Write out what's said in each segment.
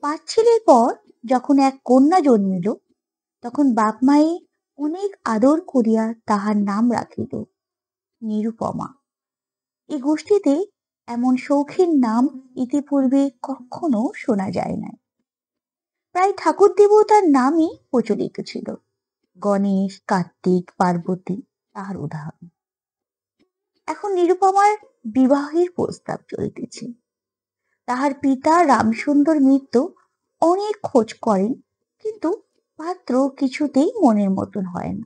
পাঁচ ছেলের পর যখন এক কন্যা জন্মিল, তখন বাপ মায়ে অনেক আদর করিয়া তাহার নাম রাখিল নিরুপমা। এই গোষ্ঠীতে এমন সৌখীর নাম ইতিপূর্বে কখনো শোনা যায় নাই। প্রায় ঠাকুর দেবতার নামই প্রচলিত ছিল। গণেশ, কার্তিক, পার্বতী তাহার উদাহরণ। এখন নিরুপমার বিবাহের প্রস্তাব চলিতেছে। তাহার পিতা রামসুন্দর মিত্র অনেক খোঁজ করেন, কিন্তু পাত্র কিছুতেই মনের মতন হয় না।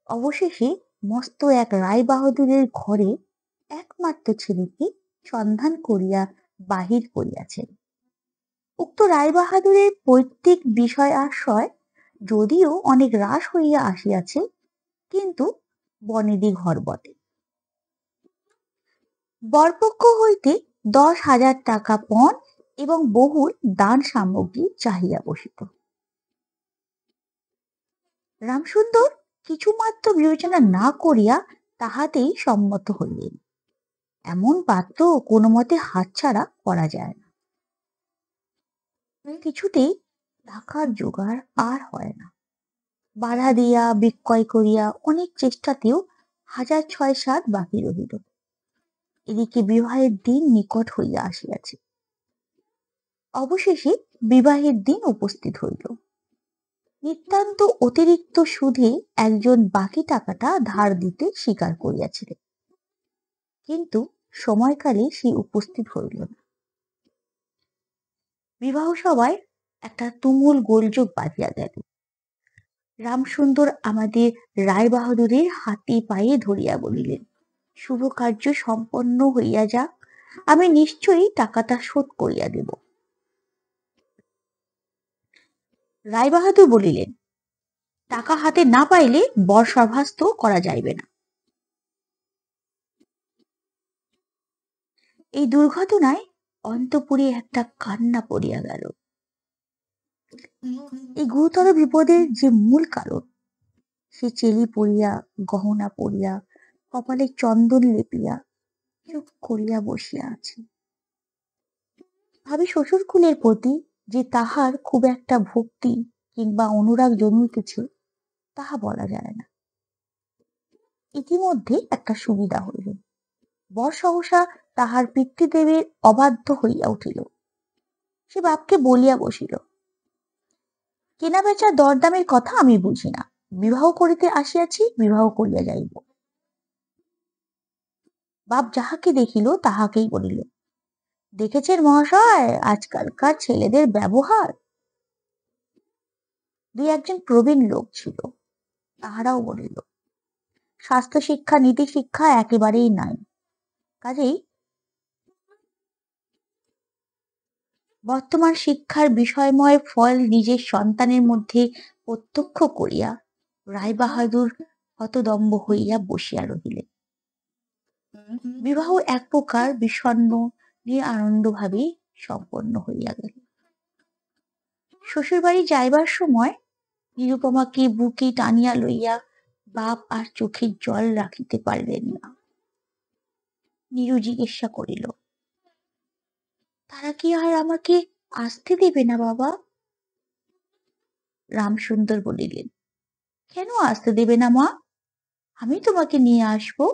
অবশেষে মস্ত এক রায় বাহাদুরের ঘরে একমাত্র ছেলেকে সন্ধান করিয়া বাহির করিয়াছেন। উক্ত রায় বাহাদুরের পৈতৃক বিষয় আশ্রয় যদিও অনেক হ্রাস হইয়া আসিয়াছে, কিন্তু বনেদি ঘর বটে। বরপক্ষ হইতে 10,000 টাকা পণ এবং বহুল দান সামগ্রী চাহিয়া বসিত। রামসুন্দর কিছুমাত্র বিবেচনা না করিয়া তাহাতেই সম্মত হইলেন। এমন পাত্র কোনো মতে হাতছাড়া করা যায় না। কিছুতেই টাকার জোগাড় আর হয় না। বাধা দিয়া বিক্রয় করিয়া অনেক চেষ্টাতেও 6,000 বাকি রহিল। এদিকে বিবাহের দিন নিকট হইয়া আসিয়াছে। অবশেষে বিবাহের দিন উপস্থিত হইল। নিতান্ত অতিরিক্ত সুদে একজন বাকি টাকাটা ধার দিতে স্বীকার করিয়াছিলেন, কিন্তু সময়কালে সে উপস্থিত হইল না। বিবাহ সভায় একটা তুমুল গোলযোগ বাঁধিয়া গেল। রামসুন্দর আমাদের রায় বাহাদুরের হাতে পায়ে ধরিয়া বলিলেন, শুভ কার্য সম্পন্ন হইয়া যাক, আমি নিশ্চয়ই টাকাটা শোধ করিয়া দেব। রায় বাহাদুর বলিলেন, টাকা হাতে না পাইলে বর সভাস্থ করা যাইবে না। এই দুর্ঘটনায় অন্তপুরে একটা কান্না পড়িয়া গেল। এই গুরুতর বিপদের যে মূল কারণ, সে চেলি পড়িয়া, গহনা পড়িয়া, কপালে চন্দন লেপিয়া চুপ করিয়া বসিয়া আছে। ভাবি শ্বশুর কুলের প্রতি যে তাহার খুব একটা ভক্তি কিংবা অনুরাগ জন্মিতেছে, তাহা বলা যায় না। ইতিমধ্যে একটা সুবিধা হইল। বর সহসা তাহার পিতৃদেবের অবাধ্য হইয়া উঠিল। সে বাপকে বলিয়া বসিল, কেনা বেচার দরদামের কথা আমি বুঝি না, বিবাহ করিতে আসিয়াছি, বিবাহ করিয়া যাইব। বাপ যাহাকে দেখিল তাহাকেই বলিল, দেখেছেন মহাশয় আজকালকার ছেলেদের ব্যবহার। দুই একজন প্রবীণ লোক ছিল, তাহারাও বলিল, স্বাস্থ্য শিক্ষা নীতি শিক্ষা একেবারেই নাই। কাজেই বর্তমান শিক্ষার বিষয়ময় ফল নিজের সন্তানের মধ্যে প্রত্যক্ষ করিয়া রায় বাহাদুর হতদম্ব হইয়া বসিয়া রহিলেন। বিবাহ এক প্রকার বিষণ্ণ আনন্দ ভাবে সম্পন্ন হইয়া গেল। শ্বশুর বাড়ি যাইবার সময় নিরুপমাকে বুকে টানিয়া লইয়া বাপ আর চোখের জল রাখিতে পারিলেন না। নীরু জিজ্ঞাসা করিল, তারা কি আর আমাকে আসতে দেবে না বাবা? রামসুন্দর বলিলেন, কেন আসতে দেবে না মা? আমি তোমাকে নিয়ে আসবো।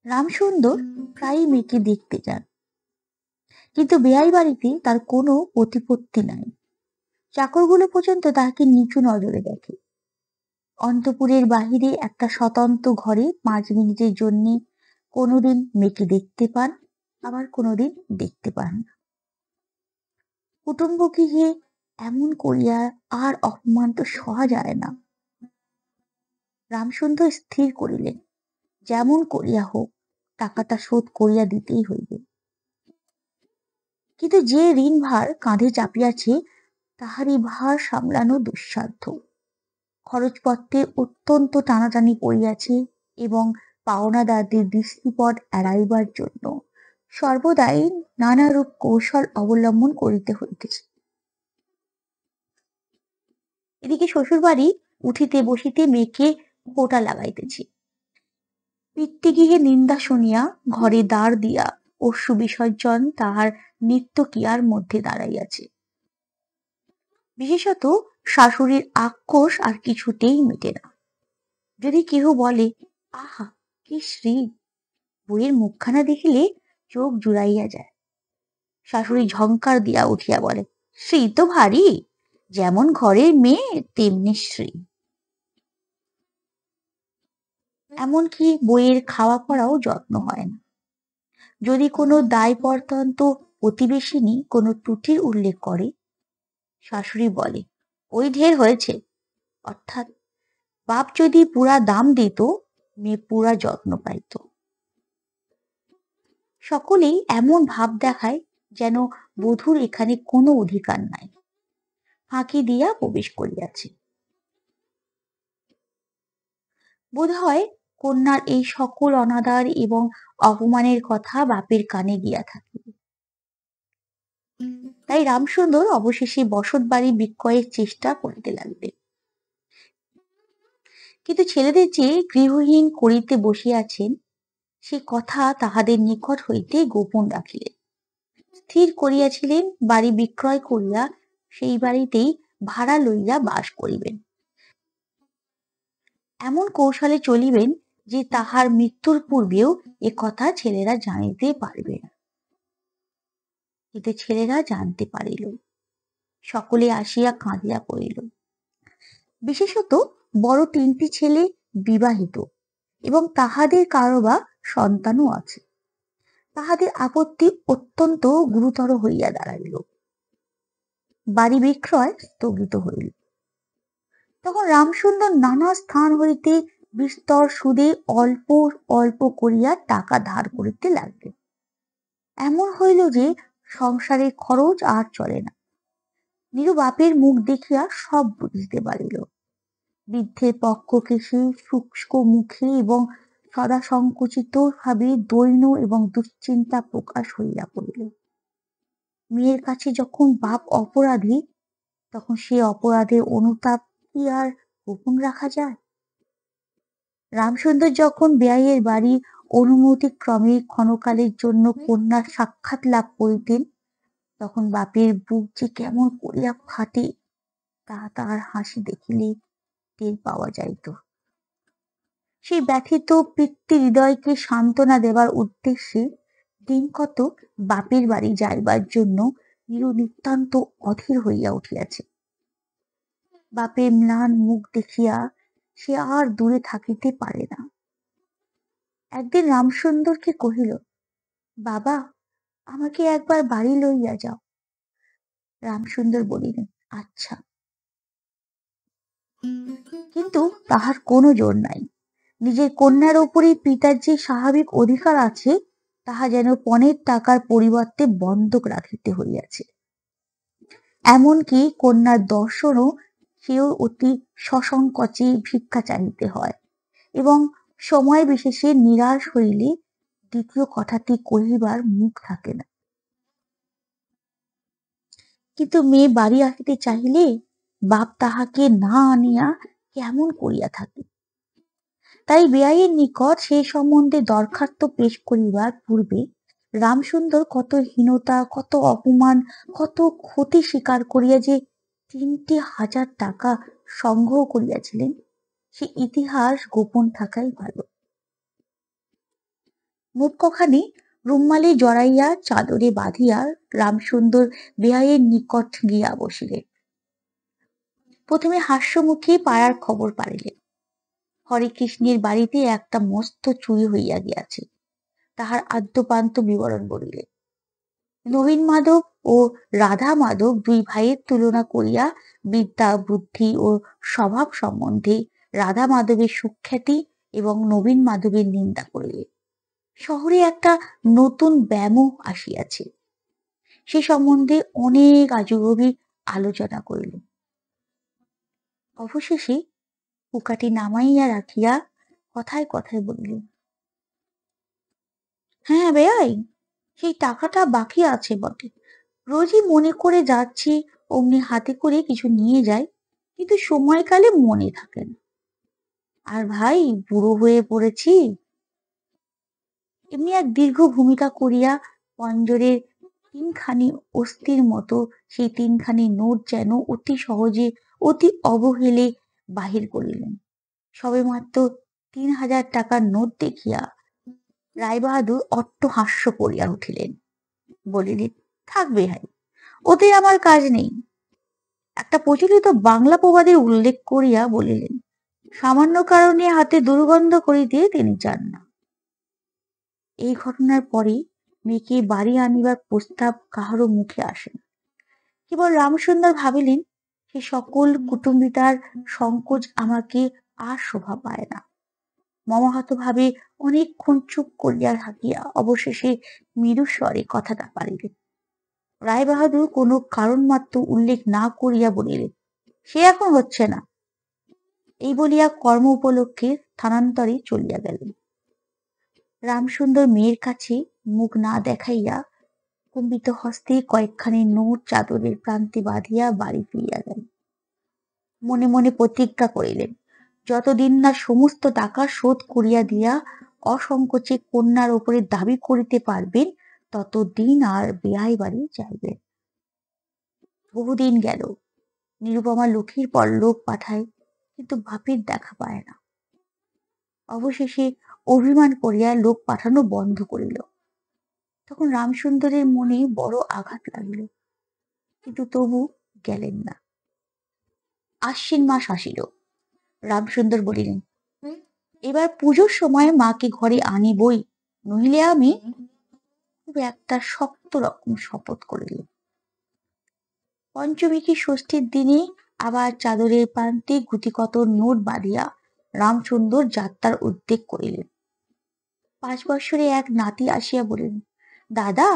রামসুন্দর প্রায়ই মেয়েকে দেখতে যান, কিন্তু বেয়াই বাড়িতে তার কোনো প্রতিপত্তি নাই। চাকরগুলো পর্যন্ত তাহাকে নিচু নজরে দেখে। অন্তপুরের বাহিরে একটা স্বতন্ত্র ঘরে 5 মিনিটের জন্য কোনোদিন মেয়েকে দেখতে পান, আবার কোনোদিন দেখতে পান না। কুটুম্ব গৃহে এমন করিয়া আর অপমান তো সহা যায় না। রামসুন্দর স্থির করিলেন, যেমন করিয়া হোক টাকাটা শোধ করিয়া দিতেই হইবে। কিন্তু যে ঋণ ভার কাঁধে চাপিয়াছে, তাহারই ভার সামলানো দুঃসাধ্য। খরচপত্রে অত্যন্ত টানাটানি পড়িয়াছে এবং পাওনাদারদের দৃষ্টিপট এড়াইবার জন্য সর্বদাই নানারূপ কৌশল অবলম্বন করিতে হইতেছে। এদিকে শ্বশুর বাড়ি উঠিতে বসিতে মেয়েকে খোঁটা লাগাইতেছে। পিতৃগৃহে নিন্দা শুনিয়া ঘরে দ্বার দিয়া অশ্রু বিসর্জন তাহার নিত্য ক্রিয়ার মধ্যে দাঁড়াইয়াছে। বিশেষত শাশুড়ির আক্রোশ আর কিছুতেই মেটে না। যদি কেহ বলে, আহা কি শ্রী, বইয়ের মুখখানা দেখিলে চোখ জুড়াইয়া যায়। শাশুড়ি ঝংকার দিয়া উঠিয়া বলে, শ্রী তো ভারী, যেমন ঘরের মেয়ে তেমনি শ্রী। এমনকি বইয়ের খাওয়া পড়াও যত্ন হয় না। যদি কোনো দায়বর্তন্ত প্রতিবেশিনী কোনো ত্রুটির উল্লেখ করে, শাশুড়ি বলে, ওই ঢের হয়েছে। অর্থাৎ বাপ যদি পুরা দাম দিত, মেয়ে পুরা যত্ন পাইত। সকলেই এমন ভাব দেখায় যেন বধূর এখানে কোনো অধিকার নাই, ফাঁকি দিয়া প্রবেশ করিয়াছে। বোধ হয় কন্যার এই সকল অনাদার এবং অপমানের কথা বাপের কানে গিয়া থাকে। তাই রামসুন্দর অবশেষে বসত বাড়ি বিক্রয়ের চেষ্টা করিতে লাগিলেন। কিন্তু ছেলেদের যে গৃহহীন করিতে বসিয়াছেন, সে কথা তাহাদের নিকট হইতে গোপন রাখিলেন। স্থির করিয়াছিলেন বাড়ি বিক্রয় করিয়া সেই বাড়িতেই ভাড়া লইয়া বাস করিবেন। এমন কৌশলে চলিবেন যে তাহার মৃত্যুর পূর্বেও এ কথা ছেলেরা জানিতে পারবে না। কিন্তু ছেলেরা জানতে পারিল, সকলে আসিয়া কাঁদিয়া পড়িল। বিশেষত বড় তিনটি ছেলে বিবাহিত এবং তাহাদের কারো বা সন্তানও আছে। তাহাদের আপত্তি অত্যন্ত গুরুতর হইয়া দাঁড়াইল। বাড়ি বিক্রয় স্থগিত হইল। তখন রামসুন্দর নানা স্থান হইতে বিস্তর সুদে অল্প অল্প করিয়া টাকা ধার করিতে লাগলেন। এমন হইল যে সংসারের খরচ আর চলে না। নীরু বাপের মুখ দেখিয়া সব বুঝিতে পারিল। বৃদ্ধের পক্ষকেশে শুষ্ক মুখে এবং সদা সংকুচিত ভাবে দৈন্য এবং দুশ্চিন্তা প্রকাশ হইয়া পড়িল। মেয়ের কাছে যখন বাপ অপরাধী, তখন সে অপরাধের অনুতাপ কি আর গোপন রাখা যায়? রামসুন্দর যখন বেয়াইয়ের বাড়ি অনুমতিক্রমে ক্ষণকালের জন্য কন্যার সাক্ষাৎ লাভ করিতেন, তখন বাপের বুক যে কেমন করিয়া ফাটে, তাহা তাহার হাসি দেখিলে টের পাওয়া যাইত। সেই ব্যথিত পিতৃ হৃদয়কে সান্ত্বনা দেবার উদ্দেশ্যে দিন কতক বাপের বাড়ি যাইবার জন্য নীরু নিতান্ত অধীর হইয়া উঠিয়াছে। বাপের ম্লান মুখ দেখিয়া সে আর দূরে থাকিতে পারে না। একদিন রামসুন্দরকে কহিল, বাবা, আমাকে একবার বাড়ি লইয়া যাও। রামসুন্দর বলিলেন, আচ্ছা। কিন্তু তাহার কোনো জোর নাই। নিজের কন্যার উপরই পিতার যে স্বাভাবিক অধিকার আছে, তাহা যেন পণের টাকার পরিবর্তে বন্ধক রাখিতে হইয়াছে। এমনকি কন্যার দর্শনও সেও অতি সসংকোচে ভিক্ষা চাহিতে হয় এবং সময় বিশেষে নিরাশ হইলে দ্বিতীয় কথাটি কহিবার মুখ থাকে না। কিন্তু মেয়ে বাড়ি আসিতে চাহিলে বাপ তাহাকে না আনিয়া কেমন করিয়া থাকে। তাই বেয়াইয়ের নিকট সেই সম্বন্ধে দরখাস্ত পেশ করিবার পূর্বে রামসুন্দর কত হীনতা, কত অপমান, কত ক্ষতি স্বীকার করিয়া যে 3,000 টাকা সংগ্রহ করিয়াছিলেন, সে ইতিহাস গোপন থাকাই ভালো। মুখখানি রুমালে জড়াইয়া চাদরে বাঁধিয়া রামসুন্দর বেয়াইয়ের নিকট গিয়া বসিলেন। প্রথমে হাস্যমুখে পাড়ার খবর পাড়িলেন। হরিকৃষ্ণের বাড়িতে একটা মস্ত চুরি হইয়া গিয়াছে, তাহার আদ্যপান্ত বিবরণ বলিলেন। নবীন মাধব ও রাধা মাধব দুই ভাইয়ের তুলনা করিয়া বিদ্যা, বুদ্ধি ও স্বভাব সম্বন্ধে রাধা মাধবের সুখ্যাতি এবং নবীন মাধবের নিন্দা করিলেন। শহরে একটা নতুন ব্যায়াম আসিয়াছে, সে সম্বন্ধে অনেক আজগুবি আলোচনা করিলেন। অবশেষে পোকাটি নামাইয়া রাখিয়া কথায় কথায় বলিলেন, হ্যাঁ বেয়াই, সেই টাকাটা বাকি আছে বটে। রোজই মনে করে যাচ্ছি, অমনি হাতে করে কিছু নিয়ে যাই, কিন্তু সময়কালে মনে থাকে না। আর ভাই, বুড়ো হয়ে পড়েছি, এমনি এক দীর্ঘ ভূমিকা করিয়া পঞ্জরের তিনখানি অস্থির মতো সেই তিনখানি নোট যেন অতি সহজে অতি অবহেলে বাহির করিলেন। সবেমাত্র ৩,০০০ টাকার নোট দেখিয়া রায়বাহাদুর অট্টহাস্য করিয়া উঠিলেন। বলিলেন, থাকবে ভাই, ওতে আমার কাজ নেই। একটা প্রচলিত বাংলা প্রবাদের উল্লেখ করিয়া বলিলেন, সামান্য কারণে হাতে দুর্গন্ধ করিতে তিনি চান না। এই ঘটনার পরে মেয়েকে বাড়ি আনিবার প্রস্তাব কাহারও মুখে আসে না। কেবল রামসুন্দর ভাবিলেন, সে সকল কুটুম্বিতার সংকোচ আমাকে আর শোভা পায় না। মমাহত ভাবে অনেকক্ষণ চুপ করিয়া থাকিয়া অবশেষে মৃদু স্বরে কথাটা পারিলেন। রায়বাহাদুর কোনো কারণ মাত্র উল্লেখ না করিয়া বলিলেন, সে এখন হচ্ছে না। এই বলিয়া কর্ম উপলক্ষে স্থানান্তরে চলিয়া গেলেন। রামসুন্দর মেয়ের কাছে মুখ না দেখাইয়া কুম্ভিত হস্তে কয়েকখানি নোট চাদরের প্রান্তে বাঁধিয়া বাড়ি ফিরিয়া গেলেন। মনে মনে প্রতিজ্ঞা করিলেন, যতদিন না সমস্ত টাকা শোধ করিয়া দিয়া অসংকোচে কন্যার উপরে দাবি করিতে পারবেন, ততদিন আর বেয়াই বাড়ি যাইবেন। বহুদিন গেল, নিরুপমা লোকের পর লোক পাঠায়, কিন্তু বাপের দেখা পায় না। অবশেষে অভিমান করিয়া লোক পাঠানো বন্ধ করিল। তখন রামসুন্দরের মনে বড় আঘাত লাগিল, কিন্তু তবু গেলেন না। আশ্বিন মাস আসিল। রামসুন্দর বলিলেন, এবার পুজোর সময় মাকে ঘরে আনিবই, নহিলে আমি। খুব একটা শক্ত রকম শপথ করিলেন। পঞ্চমী কি ষষ্ঠীর দিনে আবার চাদরের প্রান্তে গুটিকত নোট বাঁধিয়া রামসুন্দর যাত্রার উদ্যোগ করিলেন। 5 বৎসরে এক নাতি আসিয়া বলিলেন, দাদা,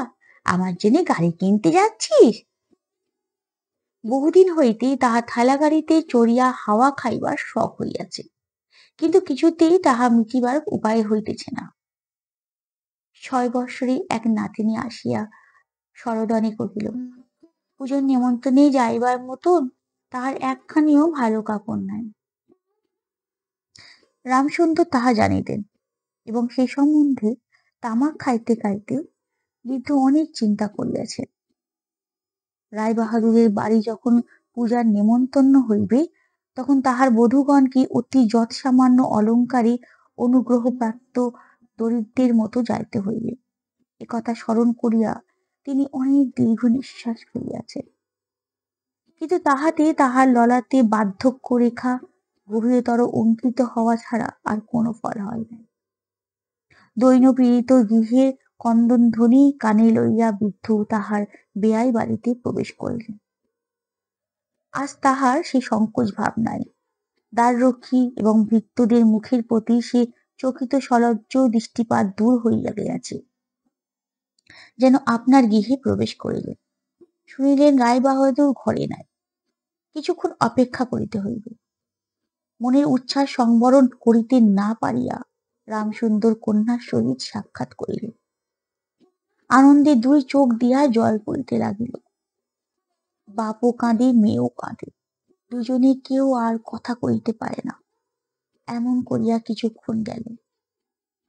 আমার জন্য গাড়ি কিনতে যাচ্ছিস? বহুদিন হইতে তাহার ঠেলা গাড়িতে চড়িয়া হাওয়া খাইবার শখ হইয়াছে, কিন্তু কিছুতেই তাহা মিটিবার উপায় হইতেছে না। 6 বৎসরে এক নাতিনী আসিয়া সরোদনে কহিল, পুজোর নেমন্তন্নে যাইবার মতন তাহার একখানিও ভালো কাপড় নাই। রামসুন্দর তাহা জানিতেন এবং সে সম্বন্ধে তামাক খাইতে খাইতে বৃদ্ধ অনেক চিন্তা করিয়াছেন। রায়বাহাদুরের বাড়ি যখন পূজার নেমন্তন্ন হইবে, তখন তাহার বধূগণকে অতি যৎসামান্য অলঙ্কারে অনুগ্রহপ্রাপ্ত দরিদ্রের মতো যাইতে হইবে। একথা স্মরণ করিয়া তিনি অনেক দীর্ঘ নিঃশ্বাস ফেলিয়াছেন। কিন্তু তাহাতে তাহার ললাটে বার্ধক্য রেখা গভীরতর অঙ্কিত হওয়া ছাড়া আর কোনো ফল হয় নাই। দৈন্য পীড়িত গৃহের ক্রন্দনধ্বনি কানে লইয়া বৃদ্ধ তাহার বেয়াই বাড়িতে প্রবেশ করিলেন। আজ তাহার সে সংকোচ ভাব নাই। দ্বাররক্ষী এবং ভৃত্যদের মুখের প্রতি সে চকিত সলজ্জ দৃষ্টিপাত দূর হইয়া গিয়াছে। যেন আপনার গৃহে প্রবেশ করিলেন। শুনিলেন রায়বাহাদুর ঘরে নাই, কিছুক্ষণ অপেক্ষা করিতে হইবে। মনের উচ্ছ্বাস সংবরণ করিতে না পারিয়া রামসুন্দর কন্যার সহিত সাক্ষাৎ করিলেন। আনন্দে 2 চোখ দিয়া জল পড়িতে লাগিল। বাপও কাঁদে, মেয়েও কাঁদে, দুজনে কেউ আর কথা কইতে পারে না। এমন করিয়া কিছুক্ষণ গেল।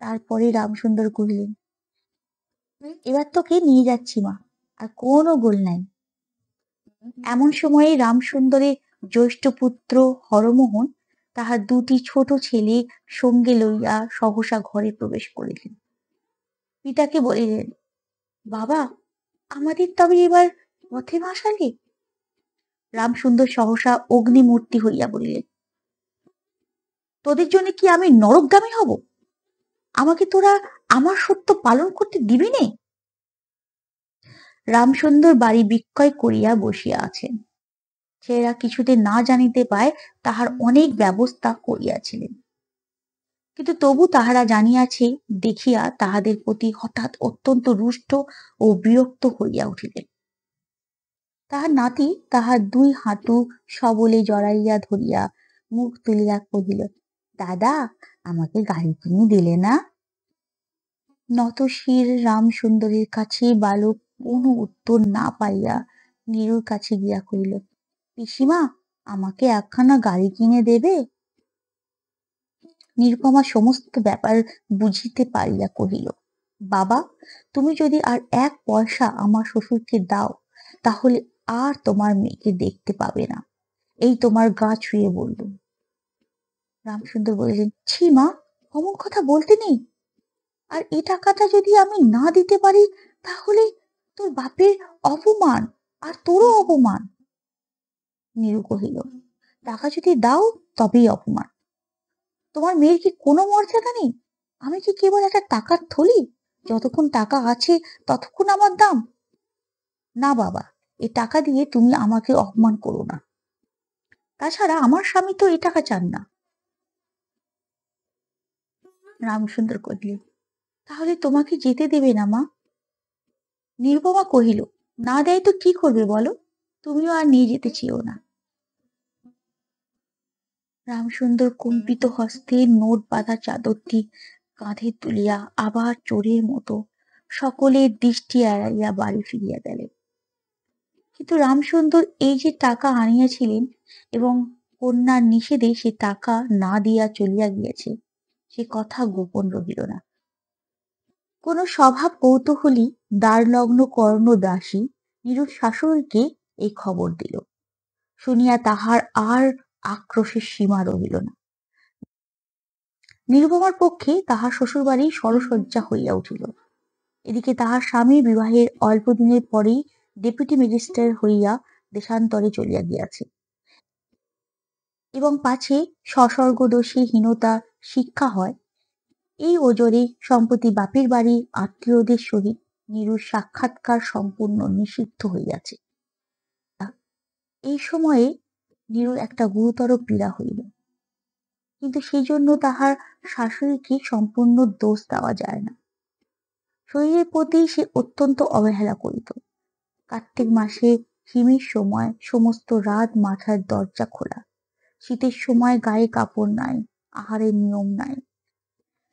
তারপরে রামসুন্দর কহিলেন, এবার তোকে নিয়ে যাচ্ছি মা, আর কোনো গোল নাই। এমন সময়ে রামসুন্দরের জ্যৈষ্ঠ পুত্র হরমোহন তাহার 2টি ছোট ছেলে সঙ্গে লইয়া সহসা ঘরে প্রবেশ করিলেন। পিতাকে বলিলেন, বাবা, আমাদের তবে এবার পথে ভাসালে? রামসুন্দর সহসা অগ্নিমূর্তি হইয়া বলিলেন, তোদের জন্য কি আমি নরকগামী হব? আমাকে তোরা আমার সত্য পালন করতে দিবি নে? রামসুন্দর বাড়ি বিক্রয় করিয়া বসিয়া আছেন। ছেলেরা কিছুতে না জানিতে পায় তাহার অনেক ব্যবস্থা করিয়াছিলেন, কিন্তু তবু তাহারা জানিয়াছে দেখিয়া তাহাদের প্রতি হঠাৎ অত্যন্ত রুষ্ট ও বিরক্ত হইয়া উঠিলেন। তাহার নাতি তাহার 2 হাঁটু সবলে জড়াইয়া ধরিয়া মুখ তুলিয়া কহিল, দাদা, আমাকে গাড়ি কিনে দিলে না? নতশির রামসুন্দরের কাছে বালক কোনো উত্তর না পাইয়া নীরুর কাছে গিয়া কহিল, পিসিমা, আমাকে একখানা গাড়ি কিনে দেবে? নিরুপমা সমস্ত ব্যাপার বুঝিতে পারিয়া কহিল, বাবা, তুমি যদি আর এক পয়সা আমার শ্বশুরকে দাও, তাহলে আর তোমার মেয়েকে দেখতে পাবে না। এই তোমার গা ছুঁয়ে বললুম। রামসুন্দর বললেন, ছি মা, অমন কথা বলতে নেই। আর এ টাকাটা যদি আমি না দিতে পারি, তাহলে তোর বাপের অপমান, আর তোরও অপমান। নীরু কহিল, টাকা যদি দাও তবেই অপমান। তোমার মেয়ের কি কোনো মর্যাদা নেই? আমি কি কেবল একটা টাকার থলি? যতক্ষণ টাকা আছে ততক্ষণ আমার দাম। না বাবা, এই টাকা দিয়ে তুমি আমাকে অপমান করো না। তাছাড়া আমার স্বামী তো এই টাকা চান না। রামসুন্দর কহিলেন, তাহলে তোমাকে যেতে দেবে না মা? নিরুপমা কহিল, না দেয় তো কি করবে বলো? তুমিও আর নিয়ে যেতে চেও না। রামসুন্দর কম্পিত হস্তে নোট বাঁধা চাদরটি কাঁধে তুলিয়া আবার চোরের মতো সকলের দৃষ্টি এড়াইয়া বাড়ি ফিরিয়া গেলেন। কিন্তু রামসুন্দর এই যে টাকা আনিয়াছিলেন এবং কন্যার নিষেধে সে টাকা না দিয়া চলিয়া গিয়াছে, সে কথা গোপন রহিল না। কোন স্বভাব কৌতূহলী দ্বারলগ্ন কর্ণদাসী নীরুর শাশুড়িকে এই খবর দিল। শুনিয়া তাহার আর আক্রোশের সীমা রহিল না। নিরুপমার পক্ষে তাহার শ্বশুরবাড়ি সরসজ্জা হইয়া উঠিল। এদিকে তাহার স্বামী বিবাহের অল্প দিনের পরেই ডেপুটি ম্যাজিস্ট্রেট হইয়া দেশান্তরে চলিয়া গিয়াছে, এবং পাছে সসর্গদোষী হীনতা শিক্ষা হয়, এই ওজরে সম্প্রতি বাপের বাড়ি আত্মীয়দের সহিত নীরুর সাক্ষাৎকার সম্পূর্ণ নিষিদ্ধ হইয়াছে। এই সময়ে নীরুর একটা গুরুতর পীড়া হইল, কিন্তু সেই জন্য তাহার শাশুড়িকে সম্পূর্ণ দোষ দেওয়া যায় না। শরীরের প্রতি সে অত্যন্ত অবহেলা করিত। কার্তিক মাসে হিমের সময় সমস্ত রাত মাথার দরজা খোলা, শীতের সময় গায়ে কাপড় নাই, আহারের নিয়ম নাই।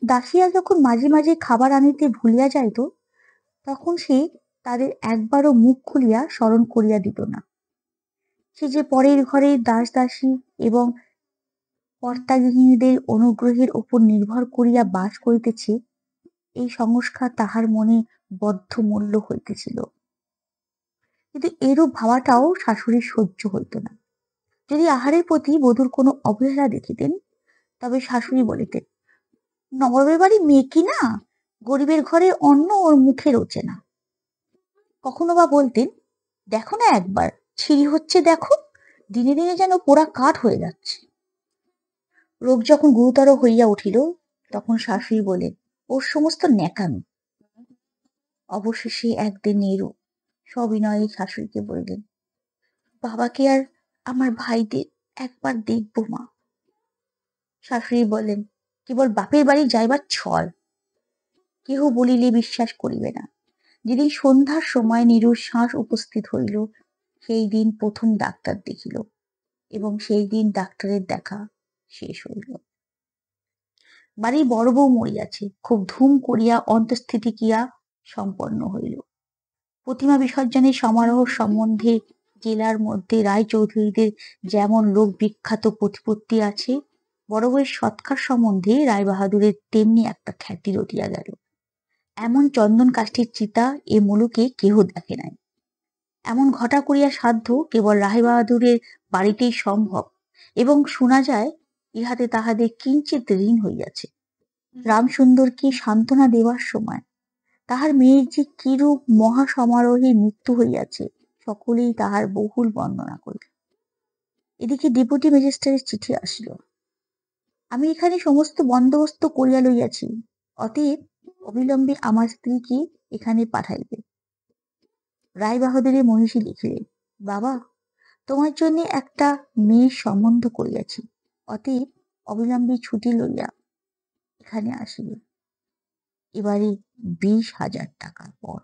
দাসীরা যখন মাঝে মাঝে খাবার আনিতে ভুলিয়া যাইত, তখন সে তাদের একবারও মুখ খুলিয়া স্মরণ করিয়া দিত না। সে যে পরের ঘরে দাস দাসী এবং কর্তাগৃহিণীদের অনুগ্রহের উপর নির্ভর করিয়া বাস করিতেছে, এই সংস্কার তাহার মনে বদ্ধ মূল্য হইতেছিল। কিন্তু এরূপ ভাবাটাও শাশুড়ির সহ্য হইত না। যদি আহারের প্রতি বধূর কোনো অবহেলা দেখিতেন, তবে শাশুড়ি বলিতেন, নবাবের বাড়ি মেয়ে কি না, গরিবের ঘরে অন্ন ওর মুখে রোচে না। কখনো বা বলতেন, দেখো না একবার, ছিঁড়ি হচ্ছে দেখো, দিনে দিনে যেন পোড়া কাঠ হয়ে যাচ্ছে। রোগ যখন গুরুতর হইয়া উঠিল, তখন শাশুড়ি বলেন, ওর সমস্ত ন্যাকামি। অবশেষে একদিন নীরু সবিনয়ে শাশুড়িকে বললেন, বাবাকে আর আমার ভাইদের একবার দেখবো মা। শাশুড়ি বললেন, কেবল বাপের বাড়ি যাইবার ছল, কেহ বলিলে বিশ্বাস করিবে না। যেদিন সন্ধ্যার সময় নীরুর শ্বাস উপস্থিত হইল, সেই দিন প্রথম ডাক্তার দেখিল, এবং সেই দিন ডাক্তারের দেখা শেষ হইল। বাড়ির বড় বউ মরিয়াছে, খুব ধুম করিয়া অন্তঃস্থিতি ক্রিয়া সম্পন্ন হইল। প্রতিমা বিসর্জনের সমারোহ সম্বন্ধে জেলার মধ্যে রায়চৌধুরীদের যেমন লোক বিখ্যাত প্রতিপত্তি আছে, বড় বউয়ের সৎকার সম্বন্ধে রায়বাহাদুরের তেমনি একটা খ্যাতি রটিয়া গেল। এমন চন্দন কাষ্ঠের চিতা এ মুলুকে কেহ দেখে নাই। এমন ঘটা করিয়া সাধ্য কেবল রায়বাহাদুরের বাড়িতেই সম্ভব, এবং শোনা যায় ইহাতে তাহাদের কিঞ্চিত ঋণ হইয়াছে। রামসুন্দরকে সান্ত্বনা দেওয়ার সময় তাহার মেয়ের যে কিরূপ মহাসমারোহে মৃত্যু হইয়াছে, সকলেই তাহার বহুল বর্ণনা করিল। এদিকে ডেপুটি ম্যাজিস্ট্রেটের চিঠি আসিল, আমি এখানে সমস্ত বন্দোবস্ত করিয়া লইয়াছি, অতএব অবিলম্বে আমার স্ত্রীকে এখানে পাঠাইবে। রায়বাহাদুরের মহিষী লিখিলেন, বাবা, তোমার জন্য একটা মেয়ের সম্বন্ধ করিয়াছি, অতএব অবিলম্বে ছুটি লইয়া এখানে আসিবে। এবারে 20,000 টাকা পর।